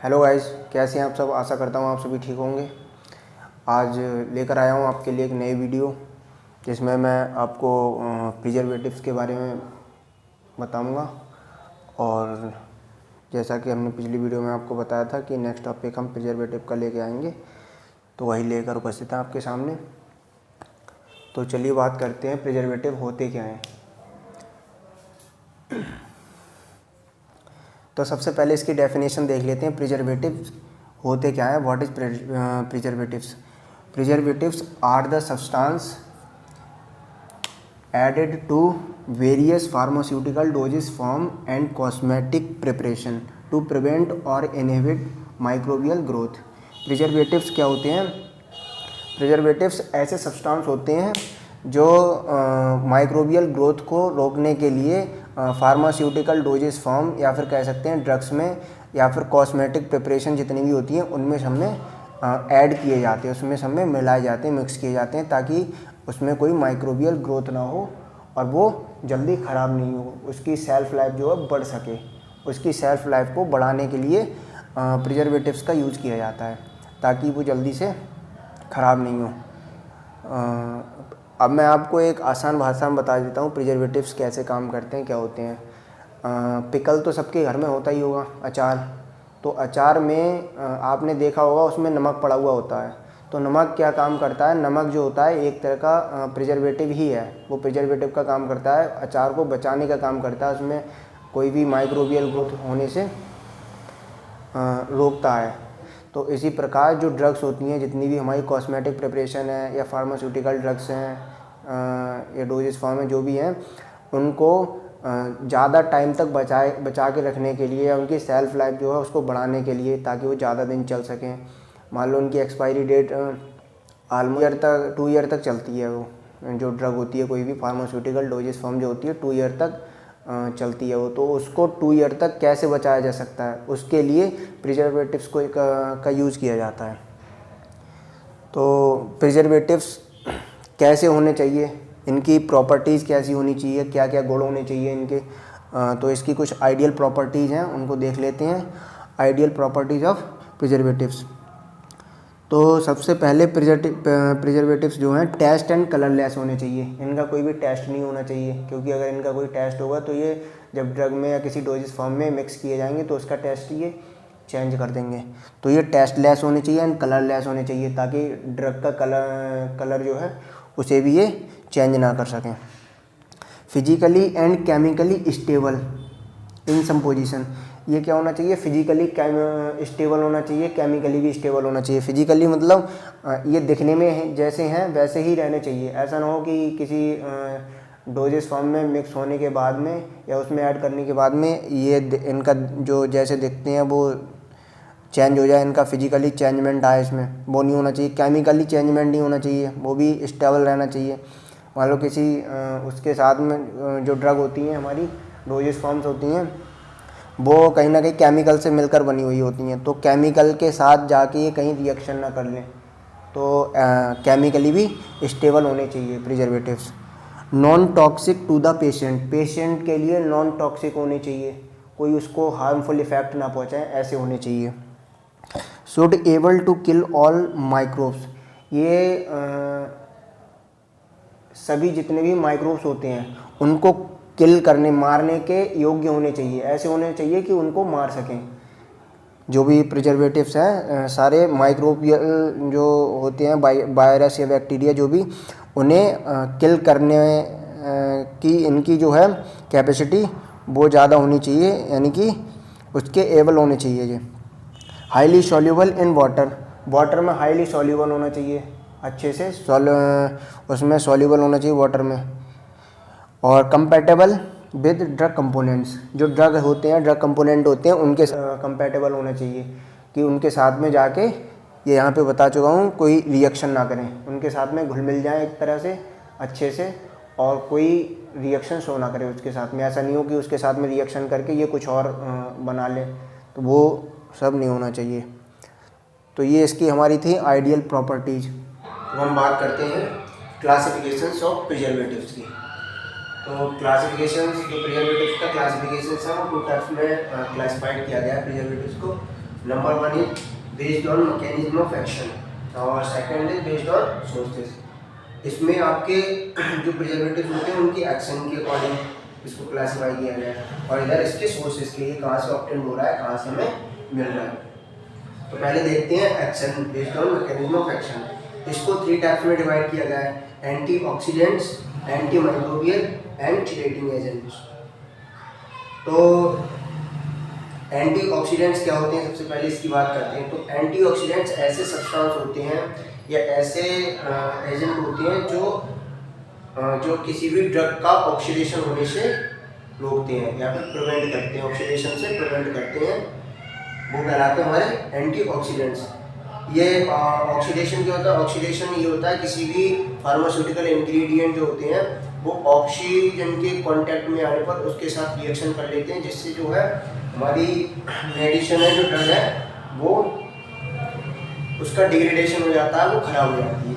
Hello guys, कैसे हैं आप सब। आशा करता हूँ आप सभी ठीक होंगे। आज लेकर आया हूँ आपके लिए एक नई वीडियो जिसमें मैं आपको प्रिजर्वेटिव्स के बारे में बताऊँगा। और जैसा कि हमने पिछली वीडियो में आपको बताया था कि नेक्स्ट टॉपिक हम प्रिजर्वेटिव का लेके आएंगे, तो वही लेकर उपस्थित हैं आपके सामने। तो चलिए बात करते हैं प्रिजर्वेटिव होते क्या हैं। तो सबसे पहले इसकी डेफिनेशन देख लेते हैं। प्रिजर्वेटिव्स होते क्या हैं, what is preservatives. Preservatives are the substance added to various pharmaceutical doses form and cosmetic preparation to prevent or inhibit microbial growth. Preservatives क्या होते हैं? प्रिजर्वेटिव्स ऐसे सब्सटेंस होते हैं जो माइक्रोबियल ग्रोथ को रोकने के लिए फार्मास्यूटिकल डोजेस फॉर्म या फिर कह सकते हैं ड्रग्स में या फिर कॉस्मेटिक प्रिपरेशन जितनी भी होती हैं उनमें हमने ऐड किए जाते हैं, उसमें हमने मिलाए जाते हैं, मिक्स किए जाते हैं, ताकि उसमें कोई माइक्रोबियल ग्रोथ ना हो और वो जल्दी ख़राब नहीं हो, उसकी सेल्फ़ लाइफ जो है बढ़ सके। उसकी सेल्फ़ लाइफ को बढ़ाने के लिए प्रिजर्वेटिव्स का यूज़ किया जाता है ताकि वो जल्दी से ख़राब नहीं हो। अब मैं आपको एक आसान भाषा में बता देता हूँ प्रिजर्वेटिव्स कैसे काम करते हैं, क्या होते हैं। पिकल तो सबके घर में होता ही होगा, अचार। तो अचार में आपने देखा होगा उसमें नमक पड़ा हुआ होता है। तो नमक क्या काम करता है? नमक जो होता है एक तरह का प्रिजर्वेटिव ही है। वो प्रिजर्वेटिव का काम करता है, अचार को बचाने का काम करता है, उसमें कोई भी माइक्रोबियल ग्रोथ होने से रोकता है। तो इसी प्रकार जो ड्रग्स होती हैं, जितनी भी हमारी कॉस्मेटिक प्रिपरेशन है या फार्मास्यूटिकल ड्रग्स हैं या डोजेस फॉर्म में जो भी हैं, उनको ज़्यादा टाइम तक बचा के रखने के लिए या उनकी सेल्फ़ लाइफ जो है उसको बढ़ाने के लिए, ताकि वो ज़्यादा दिन चल सकें। मान लो उनकी एक्सपायरी डेट ऑलमोस्ट 2 ईयर तक चलती है। वो जो ड्रग होती है, कोई भी फार्मास्यूटिकल डोजेस फॉर्म जो होती है 2 ईयर तक चलती है वो। तो उसको 2 ईयर तक कैसे बचाया जा सकता है, उसके लिए प्रिजर्वेटिव्स का यूज़ किया जाता है। तो प्रिजर्वेटिव्स कैसे होने चाहिए, इनकी प्रॉपर्टीज़ कैसी होनी चाहिए, क्या क्या गुण होने चाहिए इनके, तो इसकी कुछ आइडियल प्रॉपर्टीज़ हैं, उनको देख लेते हैं। Ideal properties of preservatives. तो सबसे पहले प्रिजर्वेटिव्स जो हैं टेस्ट एंड कलरलेस होने चाहिए। इनका कोई भी टेस्ट नहीं होना चाहिए, क्योंकि अगर इनका कोई टेस्ट होगा तो ये जब ड्रग में या किसी डोजेस फॉर्म में मिक्स किए जाएंगे तो उसका टेस्ट ये चेंज कर देंगे। तो ये टेस्टलेस होने चाहिए एंड कलरलेस होने चाहिए, ताकि ड्रग का कलर जो है उसे भी ये चेंज ना कर सकें। Physically and chemically stable in some position. ये क्या होना चाहिए? फिजिकली स्टेबल होना चाहिए, केमिकली भी स्टेबल होना चाहिए। फिजिकली मतलब ये दिखने में जैसे हैं वैसे ही रहने चाहिए। ऐसा ना हो कि किसी डोजेस फॉर्म में मिक्स होने के बाद में या उसमें ऐड करने के बाद में ये इनका जो जैसे दिखते हैं वो चेंज हो जाए, इनका फिजिकली चेंजमेंट आए, इसमें वो नहीं होना चाहिए। केमिकली चेंजमेंट नहीं होना चाहिए, वो भी स्टेबल रहना चाहिए। मान लो किसी उसके साथ में जो ड्रग होती हैं, हमारी डोजेस फॉर्म्स होती हैं, वो कहीं ना कहीं केमिकल से मिलकर बनी हुई होती हैं। तो केमिकल के साथ जाके ये कहीं रिएक्शन ना कर लें, तो केमिकली भी स्टेबल होने चाहिए preservatives. Non toxic to the patient. Patient के लिए नॉन टॉक्सिक होने चाहिए, कोई उसको हार्मफुल इफेक्ट ना पहुँचाएँ, ऐसे होने चाहिए। Should able to kill all microbes. ये सभी जितने भी माइक्रोब्स होते हैं उनको किल करने, मारने के योग्य होने चाहिए। ऐसे होने चाहिए कि उनको मार सकें। जो भी प्रिजर्वेटिव्स हैं सारे माइक्रोबियल जो होते हैं, वायरस या बैक्टीरिया जो भी, उन्हें किल करने की इनकी जो है कैपेसिटी वो ज़्यादा होनी चाहिए, यानी कि उसके एबल होने चाहिए। ये highly soluble in water. Water में हाईली सॉल्यूबल होना चाहिए, अच्छे से उसमें सॉल्यूबल होना चाहिए वाटर में। और कंपैटिबल विद ड्रग कंपोनेंट्स। जो ड्रग होते हैं, ड्रग कंपोनेंट होते हैं, उनके कंपैटिबल होना चाहिए कि उनके साथ में जाके, ये यहाँ पे बता चुका हूँ, कोई रिएक्शन ना करें, उनके साथ में घुल मिल जाए एक तरह से अच्छे से, और कोई रिएक्शन शो ना करे उसके साथ में। ऐसा नहीं हो कि उसके साथ में रिएक्शन करके ये कुछ और बना ले, तो वो सब नहीं होना चाहिए। तो ये इसकी हमारी थी आइडियल प्रॉपर्टीज़। अब हम बात करते हैं क्लासिफिकेशंस ऑफ प्रिजर्वेटिव्स की। तो क्लासिफिकेशंस, जो प्रिजर्वेटिव्स का क्लासिफिकेशंस है वो 2 टाइप्स में क्लासिफाइड किया गया है प्रिजर्वेटिव्स को। Number 1 is based on mechanism of action और second is based on sources. इसमें आपके जो प्रिजर्वेटिव होते हैं उनकी एक्शन के अकॉर्डिंग इसको क्लासीफाई किया गया है और इधर इसके सोर्सेज के लिए कहाँ से ऑब्टेन हो रहा है, कहाँ से हमें मिल रहा है। तो पहले देखते हैं action based on mechanism of action. इसको 3 टाइप्स में डिवाइड किया गया है, antioxidants, anti microbial and chelating agents. तो एंटीऑक्सीडेंट्स क्या होते हैं, सबसे पहले इसकी बात करते हैं। तो एंटीऑक्सीडेंट्स ऐसे सब्सटेंस होते हैं या ऐसे एजेंट होते हैं जो किसी भी ड्रग का ऑक्सीडेशन होने से रोकते हैं या फिर प्रिवेंट करते हैं, ऑक्सीडेशन से प्रिवेंट करते हैं, वो कहलाते हैं हमारे एंटीऑक्सीडेंट्स। ये ऑक्सीडेशन क्या होता है, ऑक्सीडेशन ये होता है किसी भी फार्मास्यूटिकल इंग्रेडिएंट जो होते हैं वो ऑक्सीजन के कांटेक्ट में आने पर उसके साथ रिएक्शन कर लेते हैं, जिससे जो है हमारी मेडिसिन है, जो ड्रग है, वो उसका डिग्रेडेशन हो जाता है, वो खराब हो जाती है।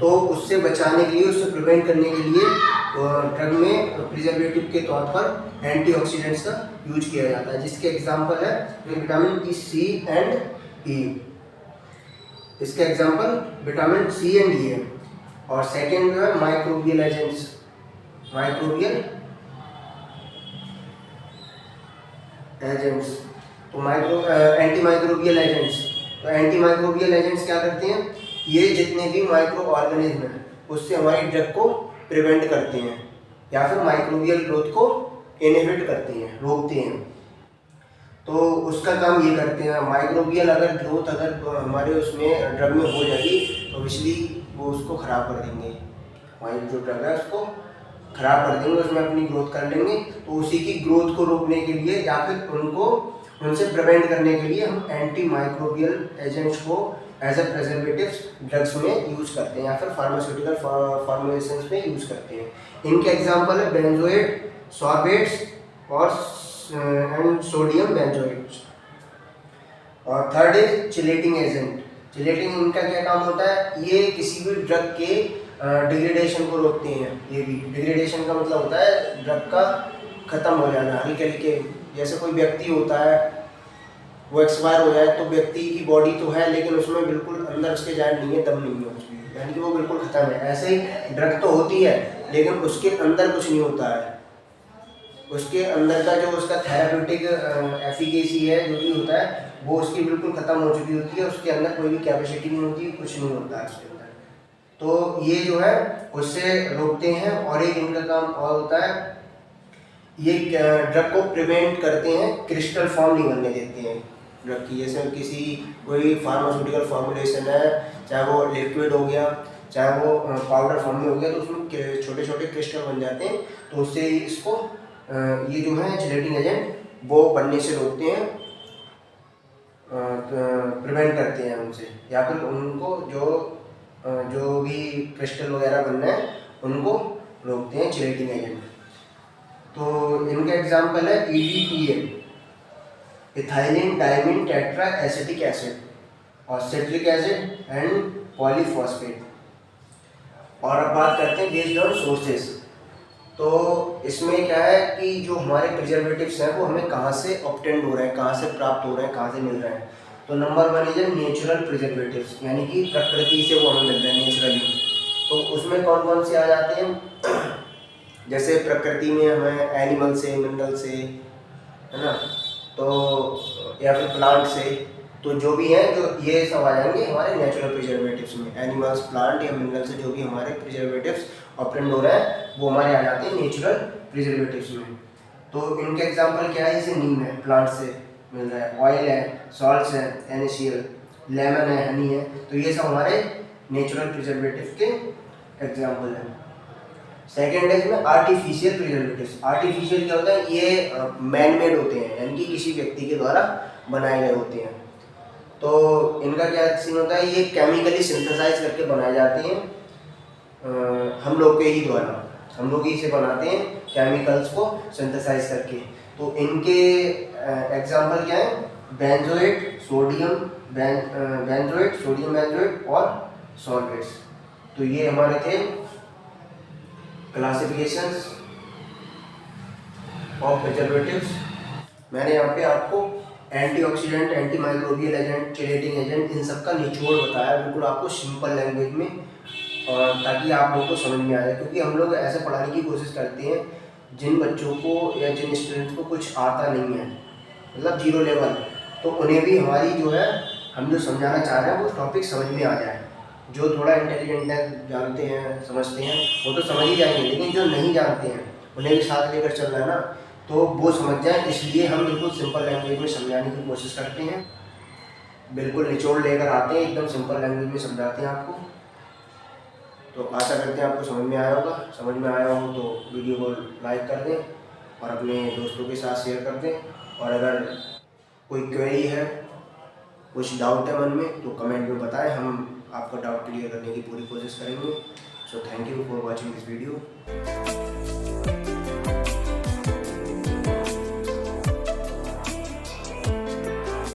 तो उससे बचाने के लिए, उससे प्रिवेंट करने के लिए ड्रग में प्रिजर्वेटिव के तौर पर एंटीऑक्सीडेंट्स का यूज किया जाता है, जिसके एग्जांपल है विटामिन ई, सी एंड ई। इसके एग्जांपल विटामिन सी एंड ई है। और सेकेंड जो है माइक्रोबियल एजेंट्स, माइक्रोबियल एजेंट्स। तो एंटी माइक्रोबियल एजेंट्स, तो एंटी माइक्रोबियल एजेंट्स क्या करते हैं, ये जितने भी माइक्रो ऑर्गेनिज्म हैं उससे हमारी ड्रग को प्रिवेंट करते हैं या फिर माइक्रोबियल ग्रोथ को इनहिबिट करते हैं, रोकते हैं। तो उसका काम ये करते हैं। माइक्रोबियल अगर ग्रोथ अगर हमारे उसमें ड्रग में हो जाएगी तो ऑब्वियसली वो उसको ख़राब कर देंगे, हमारी जो ड्रग है उसको ख़राब कर देंगे, उसमें अपनी ग्रोथ कर लेंगे। तो उसी की ग्रोथ को रोकने के लिए या फिर उनसे प्रिवेंट करने के लिए हम एंटी माइक्रोबियल एजेंट्स को एज ए प्रिजर्वेटिव्स ड्रग्स में यूज़ करते हैं या फिर फार्मास्यूटिकल फॉर्मुलेशंस में यूज़ करते हैं। इनके एग्जांपल है बेंजोएट, सॉर्बेट्स और सोडियम बेंजोएट्स। और third is chelating agent. Chelating इनका क्या काम होता है, ये किसी भी ड्रग के डिग्रेडेशन को रोकते हैं। ये भी डिग्रेडेशन का मतलब होता है ड्रग का खत्म हो जाना हल्के हल्के। जैसे कोई व्यक्ति होता है वो एक्सपायर हो जाए तो व्यक्ति की बॉडी तो है लेकिन उसमें बिल्कुल अंदर उसके जान नहीं है, दम नहीं है कुछ भी, यानी कि वो बिल्कुल खत्म है। ऐसे ही ड्रग तो होती है लेकिन उसके अंदर कुछ नहीं होता है, उसके अंदर का जो उसका थेराप्यूटिक एफिकेसी है जो भी होता है वो उसकी बिल्कुल ख़त्म हो चुकी होती है, उसके अंदर कोई भी कैपेसिटी नहीं होती, कुछ नहीं होता है उसके अंदर। तो ये जो है उससे रोकते हैं। और एक इनका काम और होता है, ये ड्रग को प्रिवेंट करते हैं, क्रिस्टल फॉर्म नहीं बनने देते हैं ड्रग की। जैसे किसी कोई फार्मास्यूटिकल फॉर्मुलेशन है, चाहे वो लिक्विड हो गया चाहे वो पाउडर फॉर्म में हो गया, तो उसमें छोटे छोटे क्रिस्टल बन जाते हैं, तो उससे इसको ये जो है चिलेटिंग एजेंट वो बनने से रोकते हैं, प्रिवेंट करते हैं उनसे, या फिर उनको जो भी क्रिस्टल वगैरह बनना है उनको रोकते हैं चिलेटिंग एजेंट। तो इनका एग्जांपल है EDTA, ethylene diamine tetra acetic acid, और सिट्रिक एसिड एंड पॉलीफॉस्फेट। और अब बात करते हैं बेस्ड ऑन सोर्सेस। तो इसमें क्या है कि जो हमारे प्रिजर्वेटिव्स हैं वो हमें कहाँ से ऑब्टेंड हो रहे हैं, कहाँ से प्राप्त हो रहे हैं, कहाँ से मिल रहे हैं। तो नंबर 1 इज नेचुरल प्रिजर्वेटिव्स, यानी कि प्रकृति से वो हमें मिल रहे हैं नेचुरली। तो उसमें कौन कौन से आ जाते हैं, जैसे प्रकृति में हमें एनिमल से, मिनरल से, है ना, तो या फिर प्लांट से, तो जो भी है जो ये सब आ जाएंगे हमारे नेचुरल प्रिजर्वेटिव्स में। एनिमल्स, प्लांट या मिनरल से जो भी हमारे प्रिजर्वेटिव्स ऑब्टेंड हो रहे हैं वो हमारे आ जाते हैं नेचुरल प्रिजर्वेटिव्स में। तो इनके एग्जांपल क्या है, जैसे नीम है, प्लांट से मिल रहा है, ऑयल है, सॉल्ट्स है, NaCl, लेमन है, हनी है, तो ये सब हमारे नेचुरल प्रिजर्वेटिव के एग्जांपल हैं। सेकेंड है इसमें आर्टिफिशियल प्रिजर्वेटिव्स। आर्टिफिशियल क्या होता है, ये मैन मेड होते हैं, यानी कि किसी व्यक्ति के द्वारा बनाए गए होते हैं। तो इनका क्या सीन होता है, ये केमिकली सिंथेसाइज करके बनाए जाते हैं हम लोग के ही द्वारा, हम लोग ही इसे बनाते हैं केमिकल्स को सिंथेसाइज करके। तो इनके एग्जांपल क्या है, बेंजोएट, सोडियम बेंजोएट और सॉल्वेट्स। तो ये हमारे थे क्लासिफिकेशंस ऑफ प्रिजर्वेटिव्स। मैंने यहाँ पे आपको antioxidant, anti microbial agent, chelating agent, इन सब का निचोड़ बताया बिल्कुल आपको सिंपल लैंग्वेज में, और ताकि आप लोगों को समझ में आ जाए। क्योंकि हम लोग ऐसे पढ़ाने की कोशिश करते हैं जिन बच्चों को या जिन स्टूडेंट्स को कुछ आता नहीं है, मतलब जीरो लेवल, तो उन्हें भी हमारी जो है, हम जो समझाना चाह रहे हैं वो टॉपिक समझ में आ जाए। जो थोड़ा इंटेलिजेंट है, जानते हैं, समझते हैं, वो तो समझ ही जाएंगे, लेकिन जो नहीं जानते हैं उन्हें भी साथ लेकर चलना है ना, तो वो समझ जाए। इसलिए हम बिल्कुल सिंपल लैंग्वेज में समझाने की कोशिश करते हैं, बिल्कुल निचोड़ लेकर आते हैं, एकदम सिंपल लैंग्वेज में समझाते हैं आपको। तो आशा करते हैं आपको समझ में आया होगा। समझ में आया हो तो वीडियो को लाइक कर दें और अपने दोस्तों के साथ शेयर कर दें। और अगर कोई क्वेरी है, कुछ डाउट है मन में, तो कमेंट में बताएं, हम आपका डाउट क्लियर करने की पूरी कोशिश करेंगे। So thank you for watching this video.